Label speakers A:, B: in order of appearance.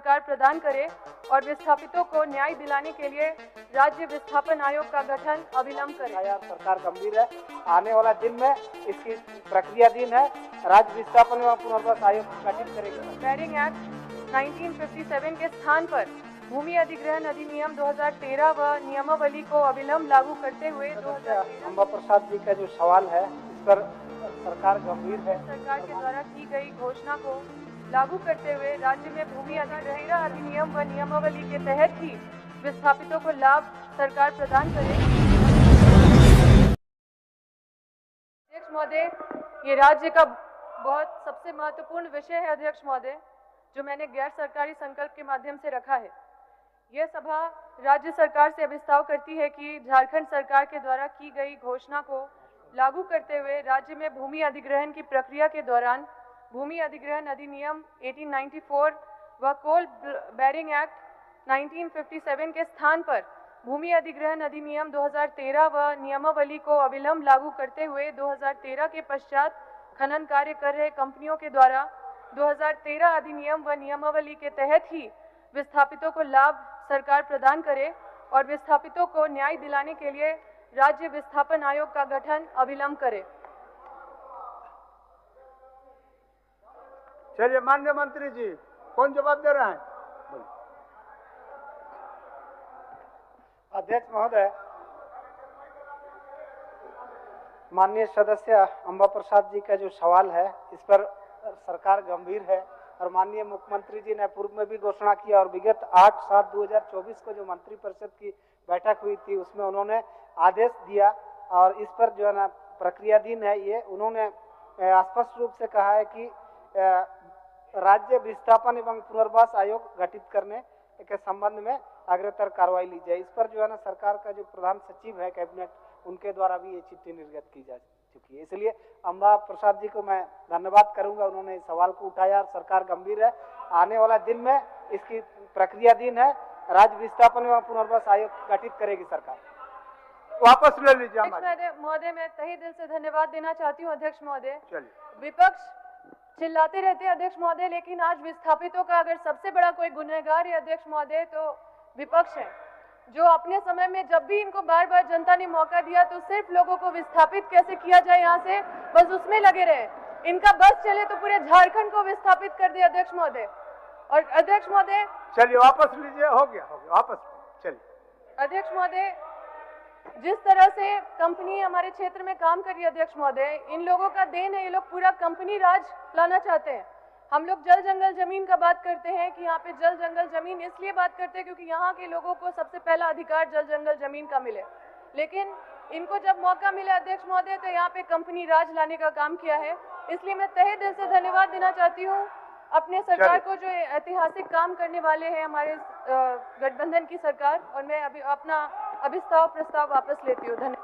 A: सरकार प्रदान करे और विस्थापितों को न्याय दिलाने के लिए राज्य विस्थापन आयोग का गठन अविलंब करे।
B: सरकार गंभीर है, आने वाला दिन में इसकी प्रक्रियाधीन है, राज्य विस्थापन एवं पुनर्वास आयोग गठित करेगी।
A: बैरिंग एक्ट 1957 के स्थान पर भूमि अधिग्रहण अधिनियम 2013 व नियमावली को अविलंब लागू करते हुए
B: अंबा प्रसाद जी का जो सवाल है इस पर सरकार गंभीर है।
A: सरकार के द्वारा की गई घोषणा को लागू करते हुए राज्य में भूमि अधिग्रहण अधिनियम व नियमावली के तहत ही विस्थापितों को लाभ सरकार प्रदान करे। अध्यक्ष महोदय, ये राज्य का बहुत सबसे महत्वपूर्ण विषय है अध्यक्ष महोदय, जो मैंने गैर सरकारी संकल्प के माध्यम से रखा है। यह सभा राज्य सरकार से अभिस्ताव करती है कि झारखंड सरकार के द्वारा की गई घोषणा को लागू करते हुए राज्य में भूमि अधिग्रहण की प्रक्रिया के दौरान भूमि अधिग्रहण अधिनियम 1894 व कोल बैरिंग एक्ट 1957 के स्थान पर भूमि अधिग्रहण अधिनियम 2013 व नियमावली को अविलंब लागू करते हुए 2013 के पश्चात खनन कार्य कर रहे कंपनियों के द्वारा 2013 अधिनियम व नियमावली के तहत ही विस्थापितों को लाभ सरकार प्रदान करे और विस्थापितों को न्याय दिलाने के लिए राज्य विस्थापन आयोग का गठन अविलंब करे।
C: चलिए माननीय मंत्री जी, कौन जवाब दे रहा है?
B: अध्यक्ष महोदय, माननीय सदस्य अंबा प्रसाद जी का जो सवाल है इस पर सरकार गंभीर है और माननीय मुख्यमंत्री जी ने पूर्व में भी घोषणा किया और विगत 8/7/2024 को जो मंत्रिपरिषद की बैठक हुई थी उसमें उन्होंने आदेश दिया और इस पर जो है ना प्रक्रियाधीन है। ये उन्होंने स्पष्ट रूप से कहा है कि राज्य विस्थापन एवं पुनर्वास आयोग गठित करने के संबंध में अग्रतर कार्रवाई ली जाए। इस पर जो है ना सरकार का जो प्रधान सचिव है कैबिनेट, उनके द्वारा भी ये चिट्ठी निर्गत की जा चुकी है। इसलिए अंबा प्रसाद जी को मैं धन्यवाद करूंगा, उन्होंने इस सवाल को उठाया और सरकार गंभीर है, आने वाला दिन में इसकी प्रक्रियाधीन है, राज्य विस्थापन एवं पुनर्वास आयोग गठित करेगी सरकार।
C: वापस ले लीजिए
A: महोदय, मैं तहे दिल से धन्यवाद देना चाहती हूँ अध्यक्ष महोदय।
C: चलिए,
A: विपक्ष चिल्लाते रहते हैं अध्यक्ष महोदय, लेकिन आज विस्थापितों का अगर सबसे बड़ा कोई गुनहगार है अध्यक्ष महोदय तो विपक्ष है, जो अपने समय में जब भी इनको बार बार जनता ने मौका दिया तो सिर्फ लोगों को विस्थापित कैसे किया जाए यहाँ से बस उसमें लगे रहे। इनका बस चले तो पूरे झारखंड को विस्थापित कर दे अध्यक्ष महोदय। और अध्यक्ष महोदय,
C: चलिए वापस लीजिए, हो गया वापस। चलिए
A: अध्यक्ष महोदय, जिस तरह से कंपनी हमारे क्षेत्र में काम कर रही है अध्यक्ष महोदय, इन लोगों का देन है, ये लोग पूरा कंपनी राज लाना चाहते हैं। हम लोग जल जंगल जमीन का बात करते हैं कि यहाँ पे जल जंगल जमीन इसलिए बात करते हैं क्योंकि यहाँ के लोगों को सबसे पहला अधिकार जल जंगल जमीन का मिले, लेकिन इनको जब मौका मिला अध्यक्ष महोदय तो यहाँ पे कंपनी राज लाने का काम किया है। इसलिए मैं तहे दिल से धन्यवाद देना चाहती हूँ अपने सरकार को, जो ऐतिहासिक काम करने वाले हैं हमारे गठबंधन की सरकार, और मैं अभी अपना अभिस्ताव प्रस्ताव वापस लेती हूँ। धन्यवाद।